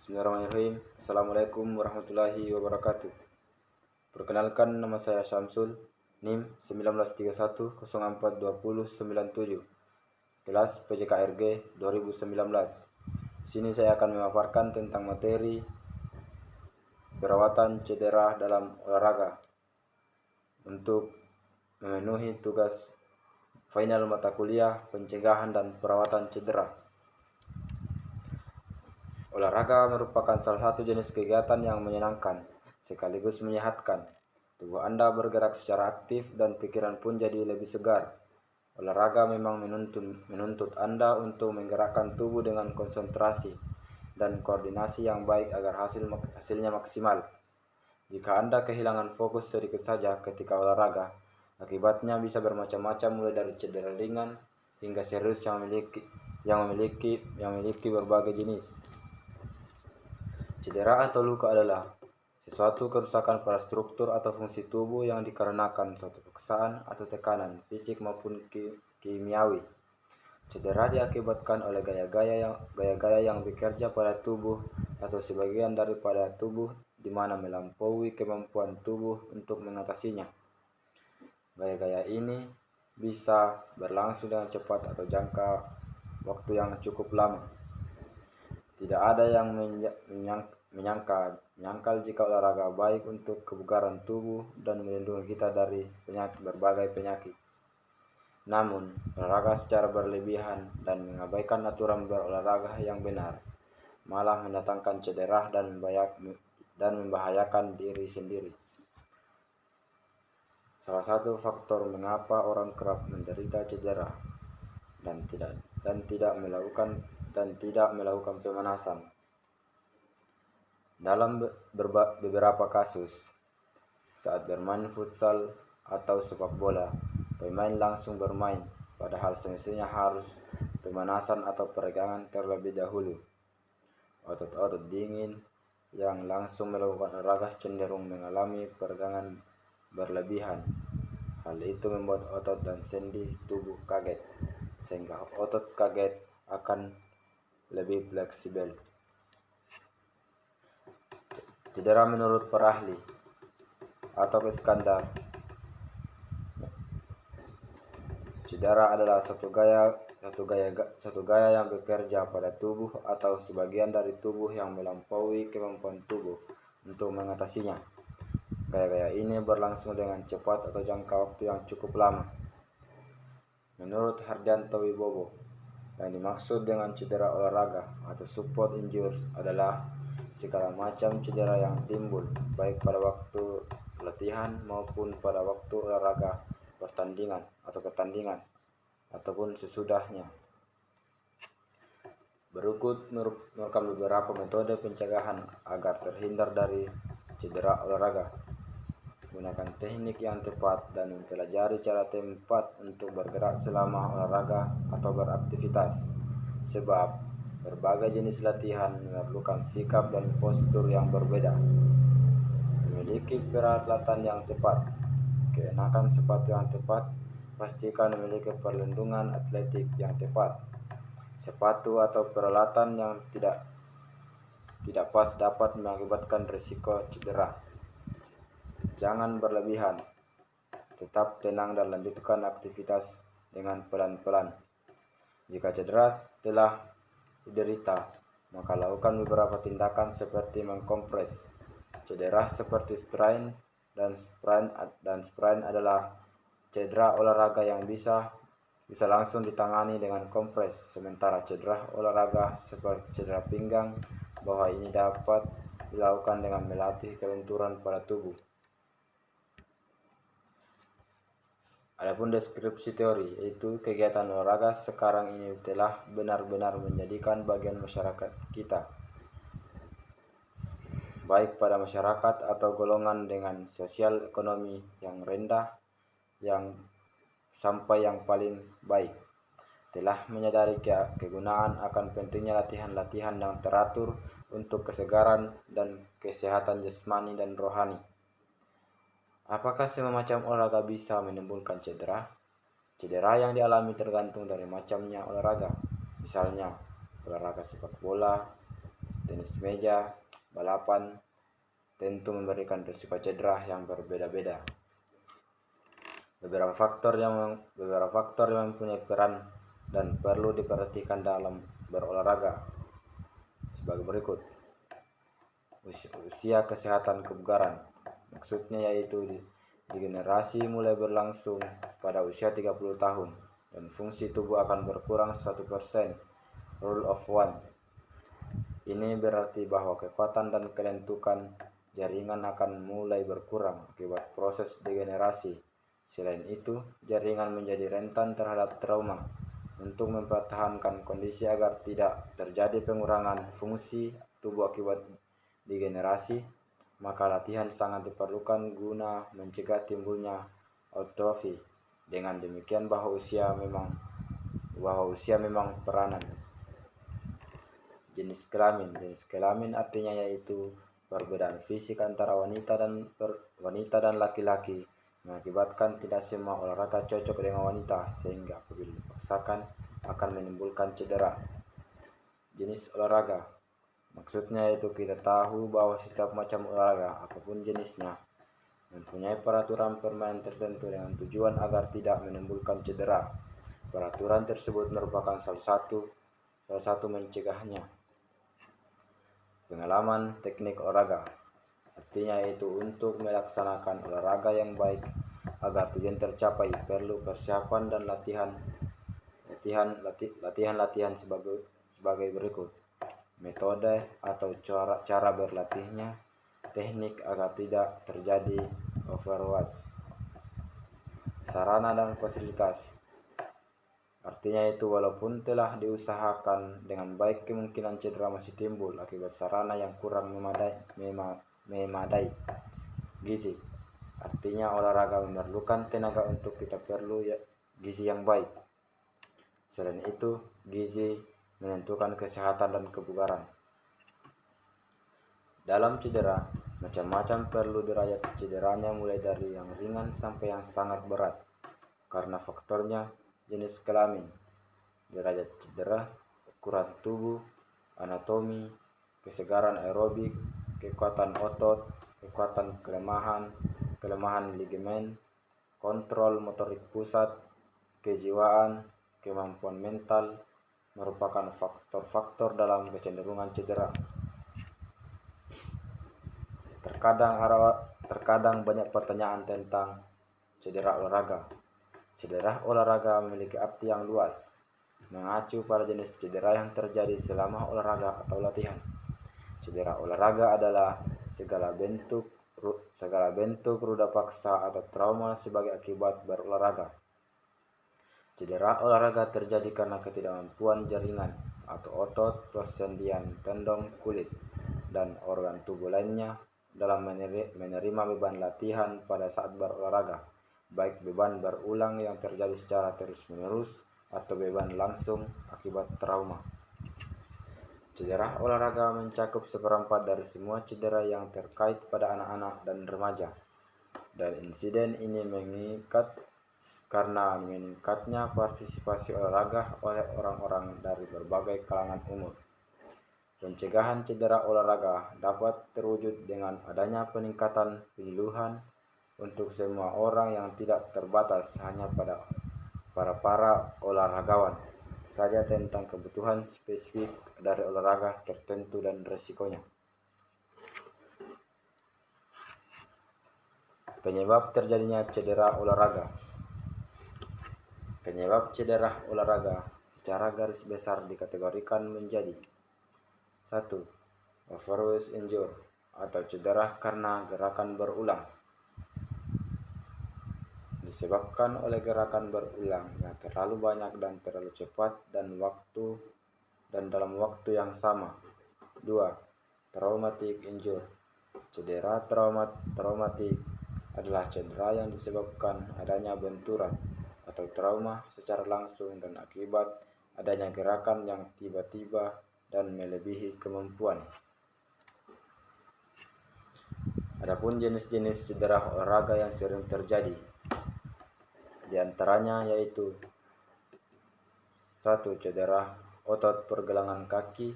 Bismillahirrahmanirrahim. Assalamualaikum warahmatullahi wabarakatuh. Perkenalkan, nama saya Syamsul, NIM 1931042097, kelas PJKRG 2019. Di sini saya akan memaparkan tentang materi perawatan cedera dalam olahraga untuk memenuhi tugas final mata kuliah pencegahan dan perawatan cedera. Olahraga merupakan salah satu jenis kegiatan yang menyenangkan sekaligus menyehatkan. Tubuh Anda bergerak secara aktif dan pikiran pun jadi lebih segar. Olahraga memang menuntut Anda untuk menggerakkan tubuh dengan konsentrasi dan koordinasi yang baik agar hasilnya maksimal. Jika Anda kehilangan fokus sedikit saja ketika olahraga, akibatnya bisa bermacam-macam, mulai dari cedera ringan hingga serius yang memiliki berbagai jenis. Cedera atau luka adalah sesuatu kerusakan pada struktur atau fungsi tubuh yang dikarenakan suatu paksaan atau tekanan fisik maupun kimiawi. Cedera diakibatkan oleh gaya-gaya yang bekerja pada tubuh atau sebagian daripada tubuh di mana melampaui kemampuan tubuh untuk mengatasinya. Gaya-gaya ini bisa berlangsung dengan cepat atau jangka waktu yang cukup lama. Tidak ada yang menyangkal jika olahraga baik untuk kebugaran tubuh dan melindungi kita dari berbagai penyakit. Namun, olahraga secara berlebihan dan mengabaikan aturan berolahraga yang benar malah mendatangkan cedera dan membahayakan diri sendiri. Salah satu faktor mengapa orang kerap menderita cedera dan tidak melakukan pemanasan. Dalam beberapa kasus, saat bermain futsal atau sepak bola, pemain langsung bermain, padahal semestinya harus pemanasan atau peregangan terlebih dahulu. Otot-otot dingin yang langsung melakukan olahraga cenderung mengalami peregangan berlebihan. Hal itu membuat otot dan sendi tubuh kaget, sehingga otot kaget akan lebih fleksibel. Cedera menurut para ahli atau Iskandar, cedera adalah satu gaya yang bekerja pada tubuh atau sebagian dari tubuh yang melampaui kemampuan tubuh untuk mengatasinya. Gaya-gaya ini berlangsung dengan cepat atau jangka waktu yang cukup lama. Menurut Hardianto Wibowo, yang dimaksud dengan cedera olahraga atau support injuries adalah segala macam cedera yang timbul baik pada waktu latihan maupun pada waktu olahraga pertandingan ataupun sesudahnya. Berikut merupakan beberapa metode pencegahan agar terhindar dari cedera olahraga. Gunakan teknik yang tepat dan mempelajari cara tepat untuk bergerak selama olahraga atau beraktivitas. Sebab berbagai jenis latihan memerlukan sikap dan postur yang berbeda. Memiliki peralatan yang tepat. Kenakan sepatu yang tepat. Pastikan memiliki perlindungan atletik yang tepat. Sepatu atau peralatan yang tidak pas dapat mengakibatkan risiko cedera. Jangan berlebihan. Tetap tenang dan lanjutkan aktivitas dengan pelan-pelan. Jika cedera telah diderita, maka lakukan beberapa tindakan seperti mengkompres. Cedera seperti strain dan sprain adalah cedera olahraga yang bisa langsung ditangani dengan kompres, sementara cedera olahraga seperti cedera pinggang bahwa ini dapat dilakukan dengan melatih kelenturan pada tubuh. Adapun deskripsi teori, yaitu kegiatan olahraga sekarang ini telah benar-benar menjadikan bagian masyarakat kita, baik pada masyarakat atau golongan dengan sosial ekonomi yang rendah sampai yang paling baik, telah menyadari kegunaan akan pentingnya latihan-latihan yang teratur untuk kesegaran dan kesehatan jasmani dan rohani. Apakah semua macam olahraga bisa menimbulkan cedera? Cedera yang dialami tergantung dari macamnya olahraga. Misalnya, olahraga sepak bola, tenis meja, balapan, tentu memberikan risiko cedera yang berbeda-beda. Beberapa faktor yang mempunyai peran dan perlu diperhatikan dalam berolahraga sebagai berikut. Usia, kesehatan, kebugaran. Maksudnya yaitu degenerasi mulai berlangsung pada usia 30 tahun dan fungsi tubuh akan berkurang 1%. Rule of one. Ini berarti bahwa kekuatan dan kelentukan jaringan akan mulai berkurang akibat proses degenerasi. Selain itu, jaringan menjadi rentan terhadap trauma. Untuk mempertahankan kondisi agar tidak terjadi pengurangan fungsi tubuh akibat degenerasi, maka latihan sangat diperlukan guna mencegah timbulnya atrofi. Dengan demikian bahwa usia memang peranan. Jenis kelamin artinya yaitu perbedaan fisik antara wanita dan laki-laki mengakibatkan tidak semua olahraga cocok dengan wanita, sehingga apabila dipaksakan akan menimbulkan cedera. Jenis olahraga maksudnya yaitu kita tahu bahwa setiap macam olahraga, apapun jenisnya, mempunyai peraturan permainan tertentu dengan tujuan agar tidak menimbulkan cedera. Peraturan tersebut merupakan salah satu mencegahnya. Pengalaman teknik olahraga artinya yaitu untuk melaksanakan olahraga yang baik agar tujuan tercapai perlu persiapan dan latihan sebagai berikut. Metode atau cara berlatihnya, teknik agar tidak terjadi overuse. Sarana dan fasilitas artinya itu walaupun telah diusahakan dengan baik, kemungkinan cedera masih timbul akibat sarana yang kurang memadai. Gizi artinya olahraga memerlukan tenaga, untuk kita perlu gizi yang baik. Selain itu, gizi menentukan kesehatan dan kebugaran. Dalam cedera, macam-macam perlu derajat cederanya, mulai dari yang ringan sampai yang sangat berat. Karena faktornya jenis kelamin, derajat cedera, ukuran tubuh, anatomi, kesegaran aerobik, kekuatan otot, kekuatan kelemahan ligamen, kontrol motorik pusat, kejiwaan, kemampuan mental, merupakan faktor-faktor dalam kecenderungan cedera. Terkadang banyak pertanyaan tentang cedera olahraga. Cedera olahraga memiliki arti yang luas, mengacu pada jenis cedera yang terjadi selama olahraga atau latihan. Cedera olahraga adalah segala bentuk ruda paksa atau trauma sebagai akibat berolahraga. Cedera olahraga terjadi karena ketidakmampuan jaringan atau otot, persendian tendon, kulit, dan organ tubuh lainnya dalam menerima beban latihan pada saat berolahraga, baik beban berulang yang terjadi secara terus-menerus atau beban langsung akibat trauma. Cedera olahraga mencakup seperempat dari semua cedera yang terkait pada anak-anak dan remaja, dan insiden ini meningkat karena meningkatnya partisipasi olahraga oleh orang-orang dari berbagai kalangan umur. Pencegahan cedera olahraga dapat terwujud dengan adanya peningkatan penyuluhan untuk semua orang yang tidak terbatas hanya pada para olahragawan saja tentang kebutuhan spesifik dari olahraga tertentu dan resikonya. Penyebab terjadinya cedera olahraga. Penyebab cedera olahraga secara garis besar dikategorikan menjadi: 1. Overuse injury atau cedera karena gerakan berulang, disebabkan oleh gerakan berulang yang terlalu banyak dan terlalu cepat dan dalam waktu yang sama. 2. Traumatic injury. Cedera traumatik adalah cedera yang disebabkan adanya benturan atau trauma secara langsung dan akibat adanya gerakan yang tiba-tiba dan melebihi kemampuan. Adapun jenis-jenis cedera olahraga yang sering terjadi, di antaranya yaitu: 1. Cedera otot pergelangan kaki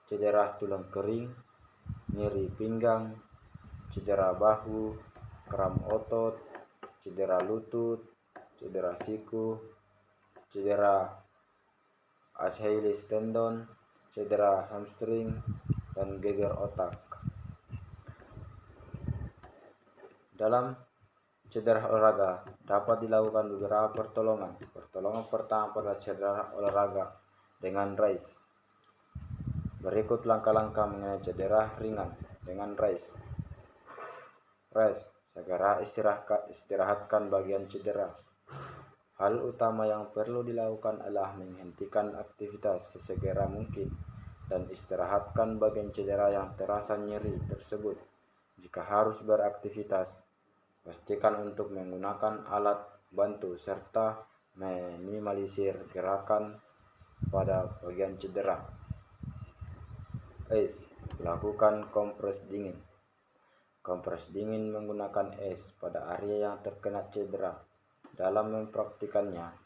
cedera tulang kering, nyeri pinggang, cedera bahu, kram otot, cedera lutut, cedera siku, cedera Achilles tendon, cedera hamstring, dan geger otak. Dalam cedera olahraga dapat dilakukan beberapa pertolongan. Pertolongan pertama pada cedera olahraga dengan RICE. Berikut langkah-langkah mengenai cedera ringan dengan RICE. RICE, segera istirahatkan bagian cedera. Hal utama yang perlu dilakukan adalah menghentikan aktivitas sesegera mungkin dan istirahatkan bagian cedera yang terasa nyeri tersebut. Jika harus beraktivitas, pastikan untuk menggunakan alat bantu serta minimalisir gerakan pada bagian cedera. Es, lakukan kompres dingin. Kompres dingin menggunakan es pada area yang terkena cedera. Dalam mempraktikannya,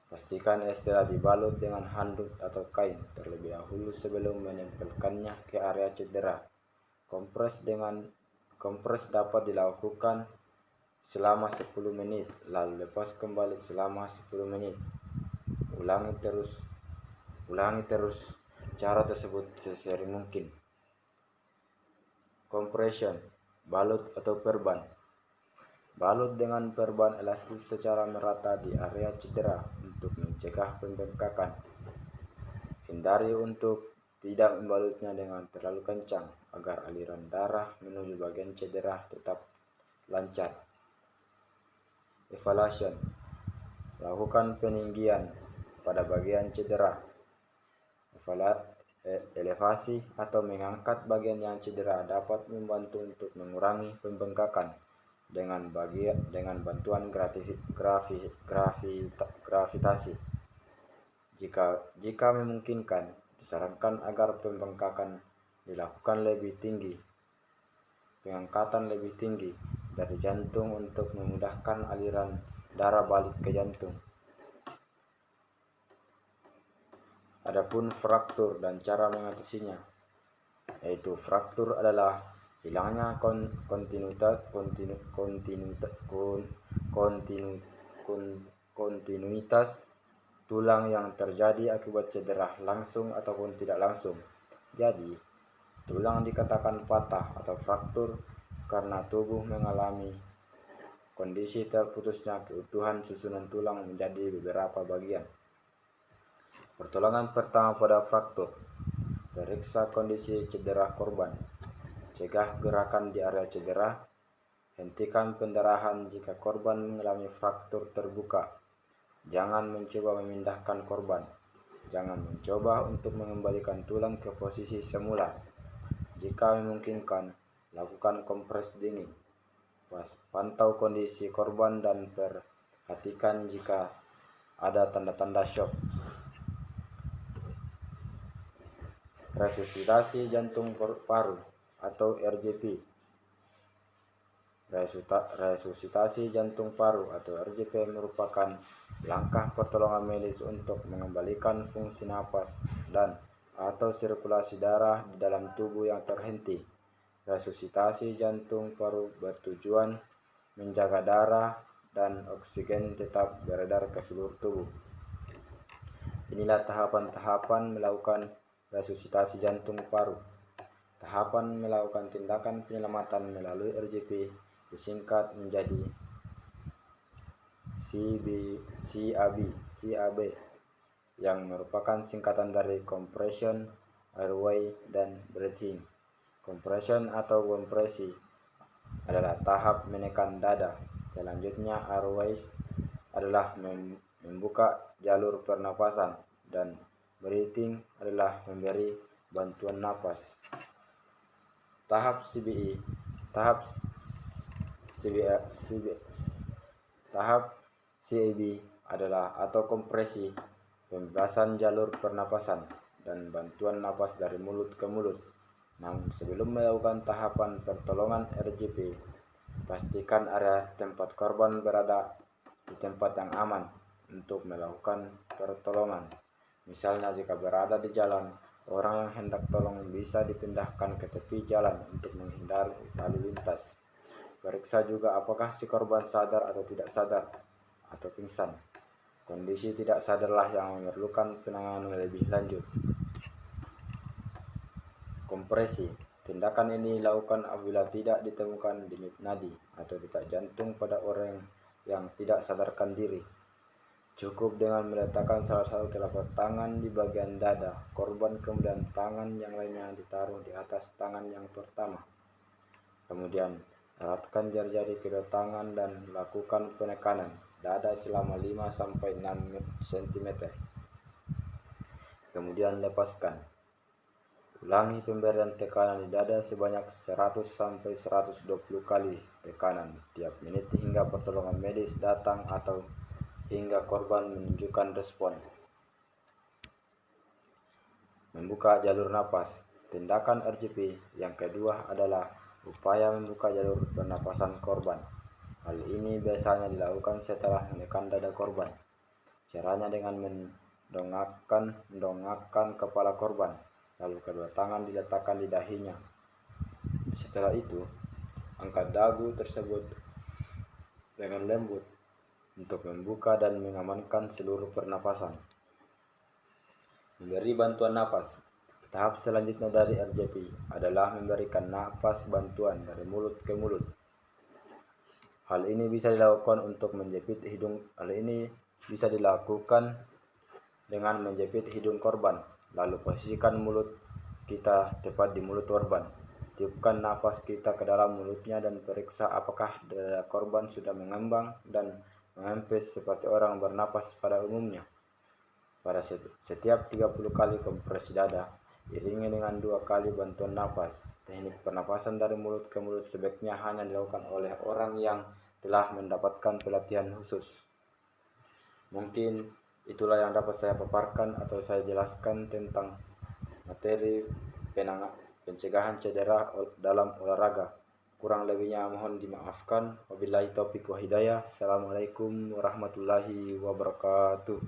pastikan es telah dibalut dengan handuk atau kain terlebih dahulu sebelum menempelkannya ke area cedera. Kompres dapat dilakukan selama 10 menit, lalu lepas kembali selama 10 menit. Ulangi terus cara tersebut sesering mungkin. Compression, balut atau perban. Balut dengan perban elastis secara merata di area cedera untuk mencegah pembengkakan. Hindari untuk tidak membalutnya dengan terlalu kencang agar aliran darah menuju bagian cedera tetap lancar. Evaluation, lakukan peninggian pada bagian cedera. Elevasi atau mengangkat bagian yang cedera dapat membantu untuk mengurangi pembengkakan dengan bantuan gravitasi. Jika memungkinkan, disarankan agar pembengkakan dilakukan lebih tinggi. Pengangkatan lebih tinggi dari jantung untuk memudahkan aliran darah balik ke jantung. Adapun fraktur dan cara mengatasinya, yaitu fraktur adalah hilangnya kontinuitas tulang yang terjadi akibat cedera langsung ataupun tidak langsung. Jadi, tulang dikatakan patah atau fraktur karena tubuh mengalami kondisi terputusnya keutuhan susunan tulang menjadi beberapa bagian. Pertolongan pertama pada fraktur, periksa kondisi cedera korban, cegah gerakan di area cedera, hentikan pendarahan jika korban mengalami fraktur terbuka. Jangan mencoba memindahkan korban. Jangan mencoba untuk mengembalikan tulang ke posisi semula. Jika memungkinkan, lakukan kompres dingin. Pantau kondisi korban dan perhatikan jika ada tanda-tanda shock. Resusitasi jantung paru atau RJP. Resusitasi jantung paru atau RJP merupakan langkah pertolongan medis untuk mengembalikan fungsi napas dan atau sirkulasi darah di dalam tubuh yang terhenti. Resusitasi jantung paru bertujuan menjaga darah dan oksigen tetap beredar ke seluruh tubuh. Inilah tahapan-tahapan melakukan resusitasi jantung paru. Tahapan melakukan tindakan penyelamatan melalui RJP disingkat menjadi CAB yang merupakan singkatan dari compression, airway, dan breathing. Compression atau kompresi adalah tahap menekan dada. Selanjutnya airways adalah membuka jalur pernapasan dan breathing adalah memberi bantuan napas. Tahap CAB adalah atau kompresi, pembebasan jalur pernapasan dan bantuan napas dari mulut ke mulut. Namun sebelum melakukan tahapan pertolongan RJP, pastikan area tempat korban berada di tempat yang aman untuk melakukan pertolongan. Misalnya jika berada di jalan Orang yang hendak tolong bisa dipindahkan ke tepi jalan untuk menghindari lalu lintas. Periksa juga apakah si korban sadar atau tidak sadar atau pingsan. Kondisi tidak sadarlah yang memerlukan penanganan lebih lanjut. Kompresi. Tindakan ini dilakukan apabila tidak ditemukan denyut nadi atau detak jantung pada orang yang tidak sadarkan diri. Cukup dengan meletakkan salah satu telapak tangan di bagian dada korban, kemudian tangan yang lainnya ditaruh di atas tangan yang pertama. Kemudian eratkan jari-jari kedua tangan dan lakukan penekanan dada selama 5-6 cm. Kemudian lepaskan. Ulangi pemberian tekanan di dada sebanyak 100-120 kali tekanan tiap menit hingga pertolongan medis datang atau hingga korban menunjukkan respon. Membuka jalur napas. Tindakan RCP yang kedua adalah upaya membuka jalur pernapasan korban. Hal ini biasanya dilakukan setelah menekan dada korban. Caranya dengan mendongakkan kepala korban, lalu kedua tangan diletakkan di dahinya. Setelah itu, angkat dagu tersebut dengan lembut untuk membuka dan mengamankan seluruh pernapasan. Memberi bantuan napas. Tahap selanjutnya dari RJP adalah memberikan napas bantuan dari mulut ke mulut. Hal ini bisa dilakukan dengan menjepit hidung korban, lalu posisikan mulut kita tepat di mulut korban. Tiupkan napas kita ke dalam mulutnya dan periksa apakah dada korban sudah mengembang dan mengempes seperti orang bernapas pada umumnya. Pada setiap 30 kali kompresi dada, iringi dengan 2 kali bantuan napas. Teknik pernapasan dari mulut ke mulut sebaiknya hanya dilakukan oleh orang yang telah mendapatkan pelatihan khusus. Mungkin itulah yang dapat saya paparkan atau saya jelaskan tentang materi pencegahan cedera dalam olahraga. Kurang lebihnya mohon dimaafkan. Wabillahi taufiq wa hidayah. Assalamualaikum warahmatullahi wabarakatuh.